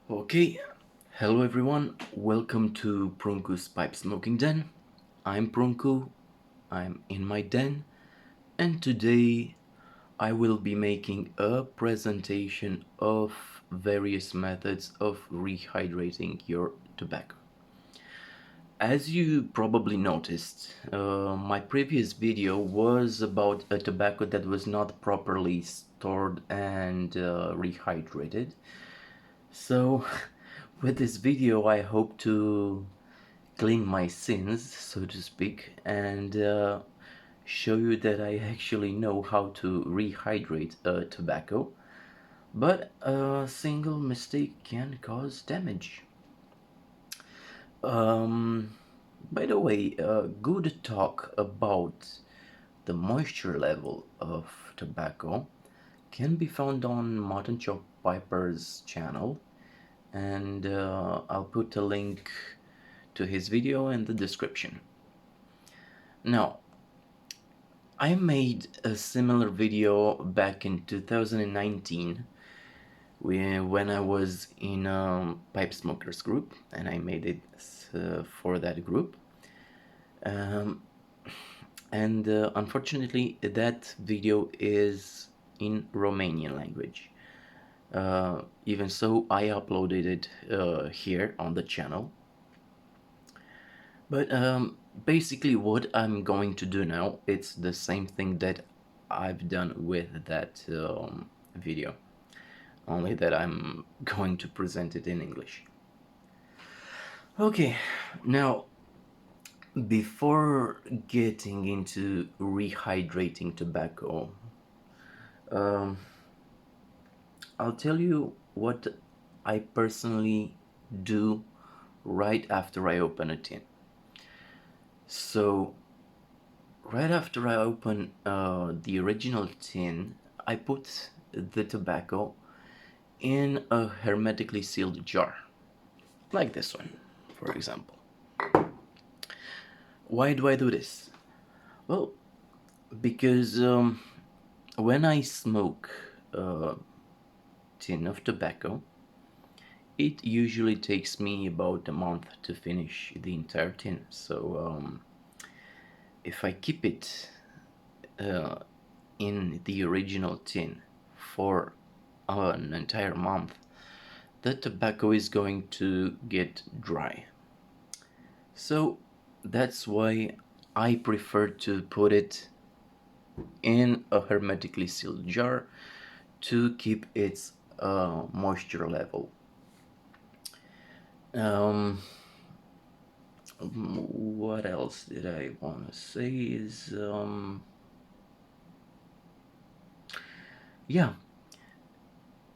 Okay, hello everyone, welcome to Prunku's Pipe Smoking Den. I'm Prunku, I'm in my den, and today I will be making a presentation of various methods of rehydrating your tobacco. As you probably noticed, my previous video was about a tobacco that was not properly stored and rehydrated. So, with this video, I hope to clean my sins, so to speak, and show you that I actually know how to rehydrate a tobacco, but a single mistake can cause damage. Um, by the way, good talk about the moisture level of tobacco can be found on Martin Chop Piper's channel, and I'll put a link to his video in the description. Now, I made a similar video back in 2019 when I was in a pipe smokers group, and I made it for that group. Um, and unfortunately, that video is in Romanian language. Even so, I uploaded it here on the channel. But basically what I'm going to do now, it's the same thing that I've done with that video, only that I'm going to present it in English. Okay, now before getting into rehydrating tobacco, um, I'll tell you what I personally do right after I open a tin. So right after I open the original tin, I put the tobacco in a hermetically sealed jar, like this one, for example. Why do I do this? Well, because when I smoke a tin of tobacco, it usually takes me about a month to finish the entire tin. So if I keep it uh, in the original tin for an entire month, the tobacco is going to get dry. So that's why I prefer to put it in a hermetically sealed jar to keep its moisture level. What else did I want to say is yeah,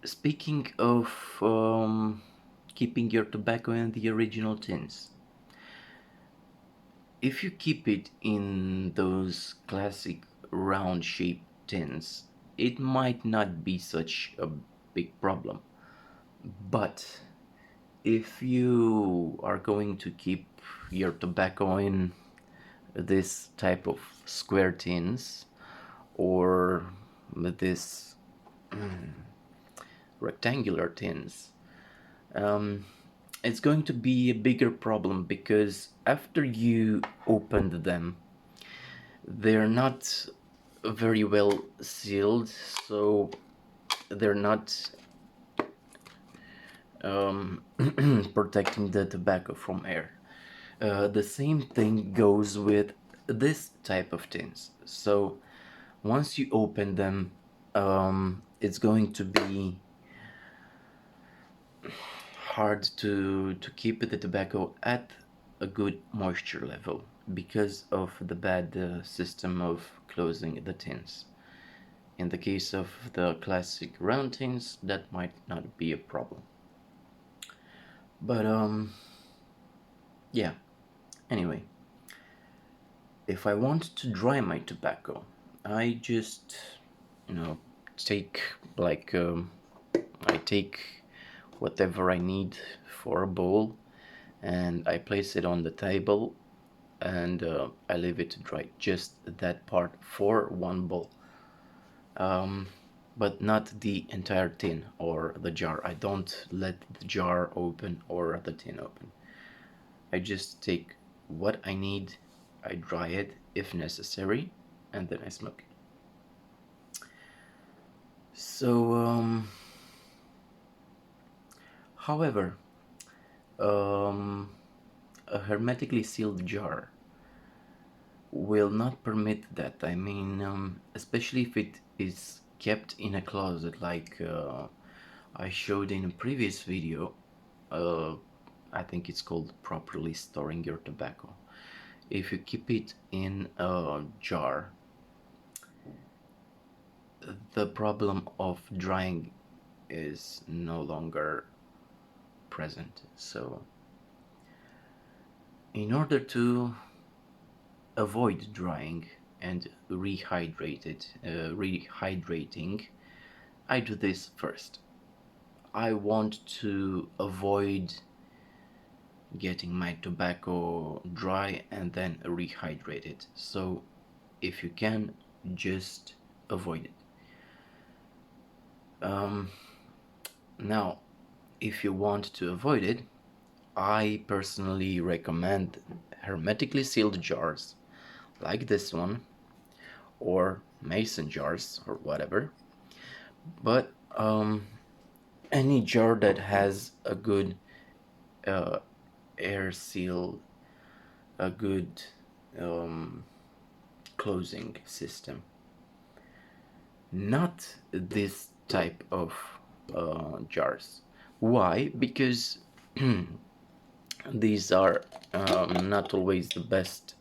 speaking of keeping your tobacco in the original tins, if you keep it in those classic round shaped tins, it might not be such a big problem. But if you are going to keep your tobacco in this type of square tins or this rectangular tins, it's going to be a bigger problem because after you opened them, they're not very well sealed, so they're not protecting the tobacco from air. The same thing goes with this type of tins. So once you open them, it's going to be hard to keep the tobacco at a good moisture level because of the bad system of closing the tins. In the case of the classic round tins, that might not be a problem. But yeah, anyway, if I want to dry my tobacco, I just, take like I take whatever I need for a bowl and I place it on the table and I leave it to dry, just that part for one bowl. but not the entire tin or the jar. I don't let the jar open or the tin open. I just take what I need, I dry it if necessary, and then I smoke it. So, however, a hermetically sealed jar will not permit that. I mean, especially if it is kept in a closet, like I showed in a previous video. I think it's called properly storing your tobacco. If you keep it in a jar, the problem of drying is no longer present. So, in order to avoid drying and rehydrating, I do this first. I want to avoid getting my tobacco dry and then rehydrate it. So if you can, just avoid it. Now, if you want to avoid it, I personally recommend hermetically sealed jars like this one, or mason jars or whatever, but any jar that has a good air seal, a good closing system. Not this type of jars. Why? Because these are not always the best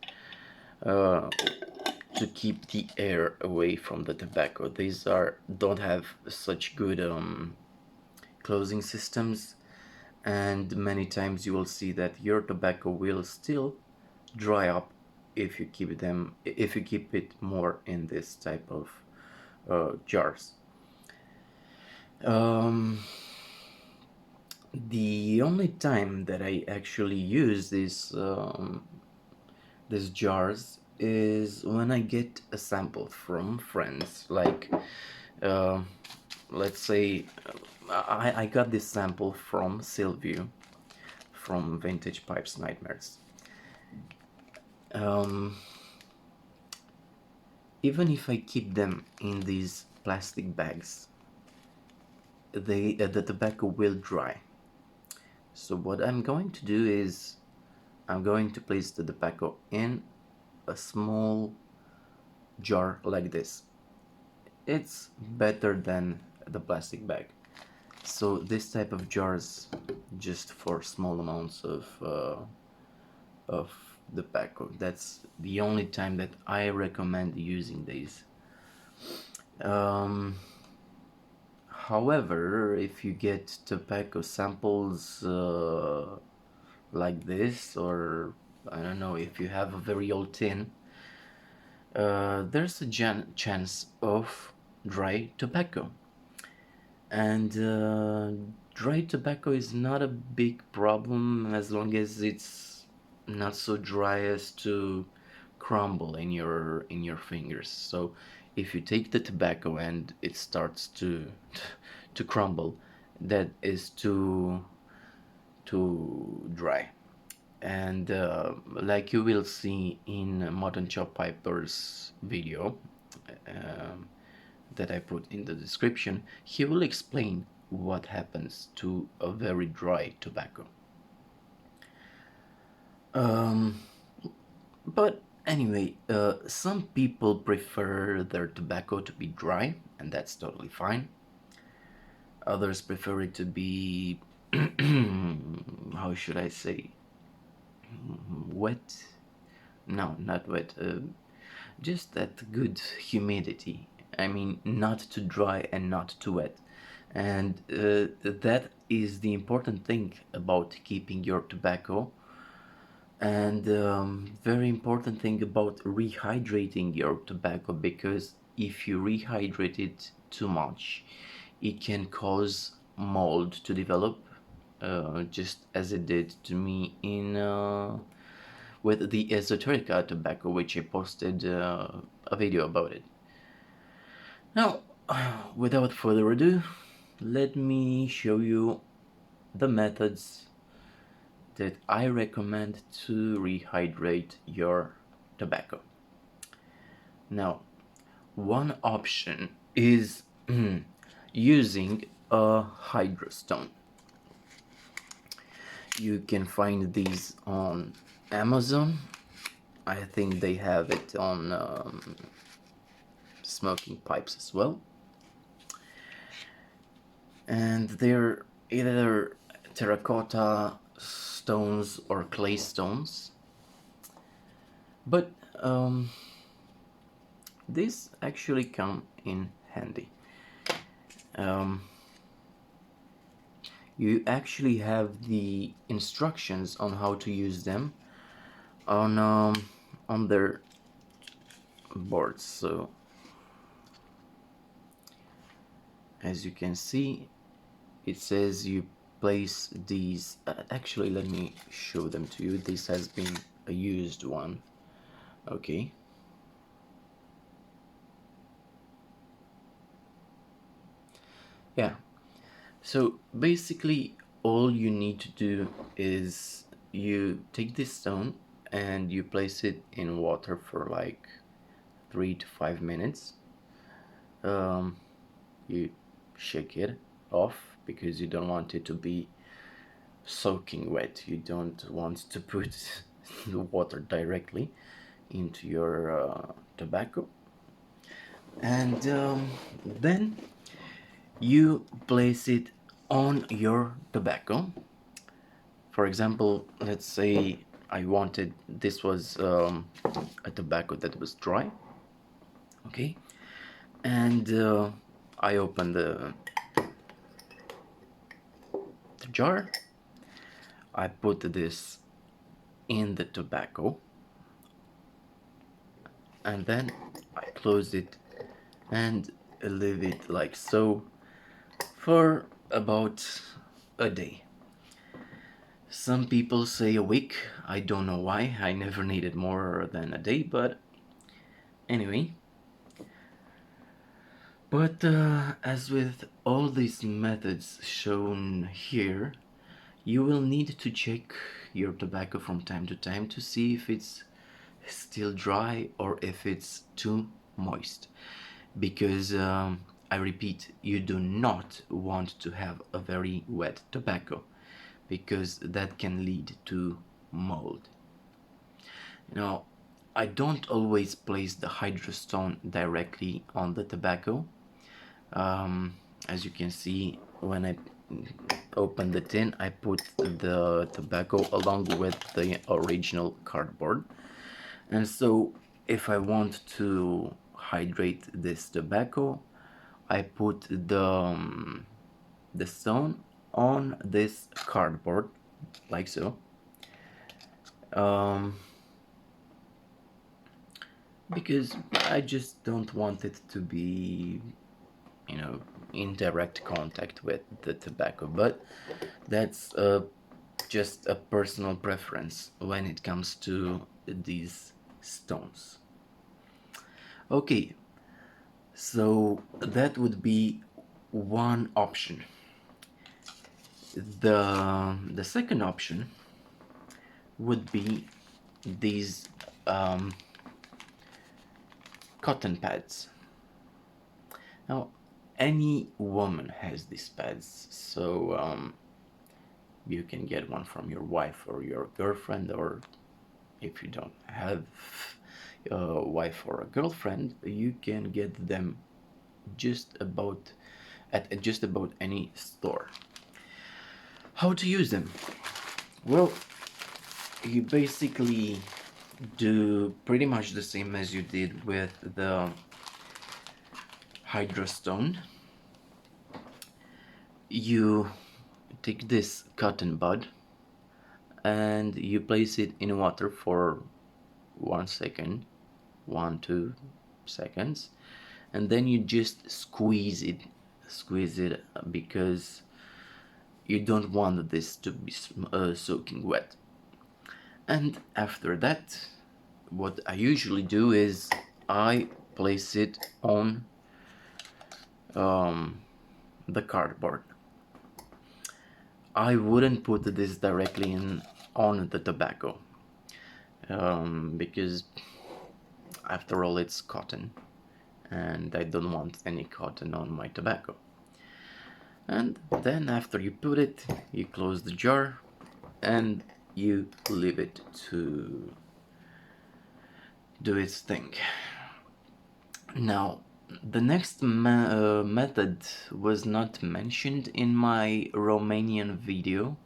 to keep the air away from the tobacco. These don't have such good closing systems, and many times you will see that your tobacco will still dry up if you keep it more in this type of jars. The only time that I actually use these jars is when I get a sample from friends. Like, let's say I got this sample from Silvio from Vintage Pipes Nightmares. Even if I keep them in these plastic bags, the tobacco will dry. So what I'm going to do is I'm going to place the tobacco in a small jar like this. It's better than the plastic bag. So this type of jars, just for small amounts of tobacco. That's the only time that I recommend using these. However, if you get tobacco samples like this, or I don't know, if you have a very old tin, there's a chance of dry tobacco. And dry tobacco is not a big problem as long as it's not so dry as to crumble in your fingers. So if you take the tobacco and it starts to to crumble, that is too dry. And like you will see in Modern Chop Piper's video that I put in the description, he will explain what happens to a very dry tobacco. But anyway, some people prefer their tobacco to be dry, and that's totally fine. Others prefer it to be, how should I say, wet? No, not wet. Just that good humidity. I mean, not too dry and not too wet. And that is the important thing about keeping your tobacco. And very important thing about rehydrating your tobacco, because if you rehydrate it too much, it can cause mold to develop, just as it did to me in with the Esoterica tobacco, which I posted a video about it. Now, without further ado, let me show you the methods that I recommend to rehydrate your tobacco. Now, one option is using a Hydrostone. You can find these on Amazon. I think they have it on smoking pipes as well. And they're either terracotta stones or clay stones. But these actually come in handy. You actually have the instructions on how to use them on their boards. So as you can see, it says you place these. Actually, let me show them to you. This has been a used one. Okay. Yeah. So basically, all you need to do is you take this stone and you place it in water for like 3 to 5 minutes. You shake it off because you don't want it to be soaking wet. You don't want to put the water directly into your tobacco. And then you place it on your tobacco. For example, let's say I wanted, this was a tobacco that was dry. Okay. And I opened the jar. I put this in the tobacco and then I close it and leave it like so for about a day. Some people say a week. I don't know why. I never needed more than a day, but anyway. But as with all these methods shown here, you will need to check your tobacco from time to time to see if it's still dry or if it's too moist. Because I repeat, you do not want to have a very wet tobacco because that can lead to mold. Now, I don't always place the Hydrostone directly on the tobacco. As you can see, when I open the tin, I put the tobacco along with the original cardboard. And so if I want to hydrate this tobacco, I put the stone on this cardboard like so. Because I just don't want it to be, in direct contact with the tobacco, but that's just a personal preference when it comes to these stones. Okay, so that would be one option. The second option would be these cotton pads. Now, any woman has these pads, so you can get one from your wife or your girlfriend, or if you don't have a wife or a girlfriend, you can get them at just about any store. How to use them? Well, you basically do pretty much the same as you did with the Hydrostone. You take this cotton bud and you place it in water for 1 second, 2 seconds, and then you just squeeze it because you don't want this to be soaking wet. And after that, what I usually do is I place it on the cardboard. I wouldn't put this directly on the tobacco, because after all it's cotton, and I don't want any cotton on my tobacco. And then after you put it, you close the jar and you leave it to do its thing. Now, the next method was not mentioned in my Romanian video.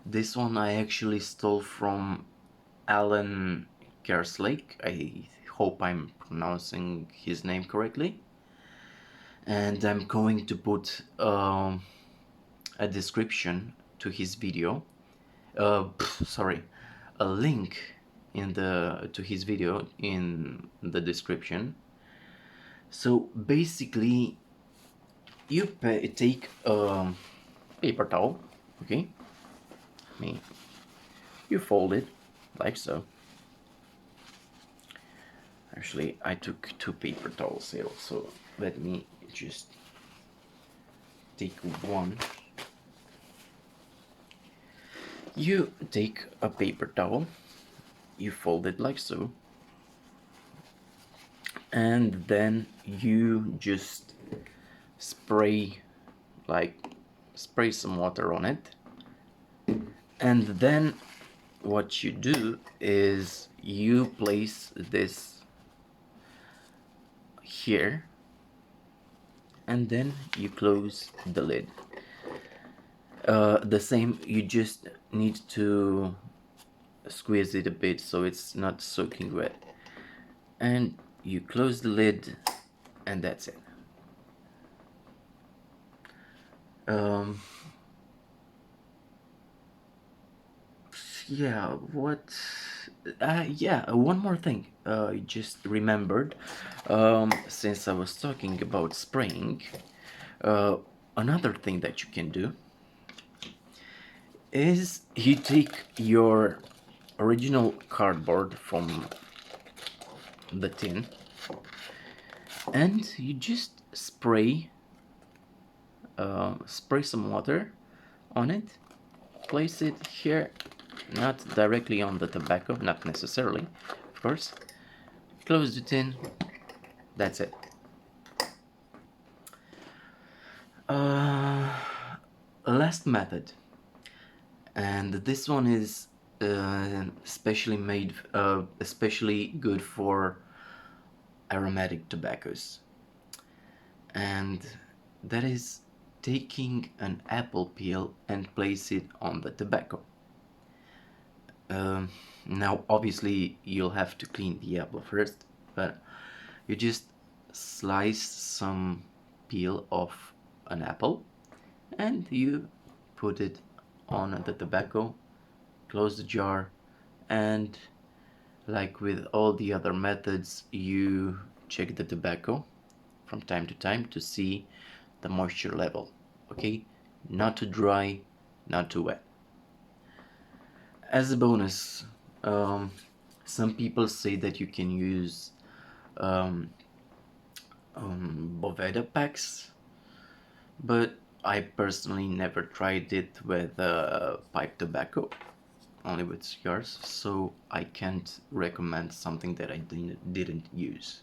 This one I actually stole from Alan Kerslake. I hope I'm pronouncing his name correctly. And I'm going to put a description to his video. Sorry, a link to his video in the description. So basically, you take a paper towel, okay? You fold it like so. Actually, I took 2 paper towels here, so let me just take one. You take a paper towel, you fold it like so, and then you just spray some water on it. And then what you do is you place this here, and then you close the lid. The same, you just need to squeeze it a bit so it's not soaking wet, and you close the lid, and that's it. Yeah, one more thing I just remembered, since I was talking about spraying. Another thing that you can do is you take your original cardboard from the tin and you just spray some water on it, place it here, not directly on the tobacco, not necessarily, of course, close the tin, that's it. Last method, and this one is especially good for aromatic tobaccos, and that is taking an apple peel and place it on the tobacco. Now obviously you'll have to clean the apple first, but you just slice some peel off an apple and you put it on the tobacco, close the jar, and like with all the other methods, you check the tobacco from time to time to see the moisture level, okay? Not too dry, not too wet. As a bonus, some people say that you can use Boveda packs, but I personally never tried it with pipe tobacco, only with cigars, so I can't recommend something that I didn't use.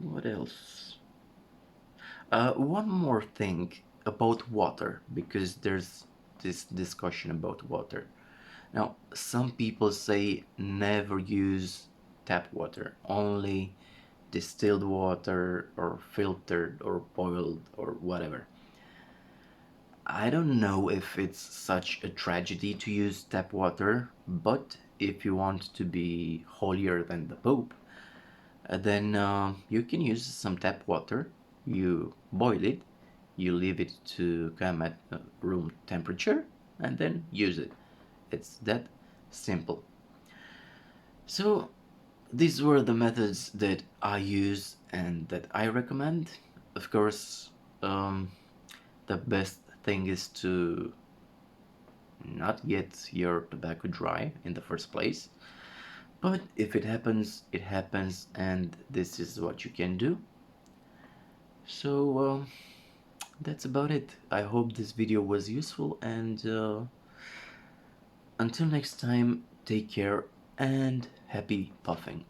What else? One more thing about water, because there's this discussion about water. Now, some people say never use tap water, only distilled water or filtered or boiled or whatever. I don't know if it's such a tragedy to use tap water, but if you want to be holier than the Pope, then you can use some tap water. You boil it, you leave it to come at room temperature, and then use it. It's that simple. So these were the methods that I use and that I recommend. Of course, the best thing is to not get your tobacco dry in the first place. But if it happens, it happens, and this is what you can do. So that's about it. I hope this video was useful, and until next time, take care and happy puffing.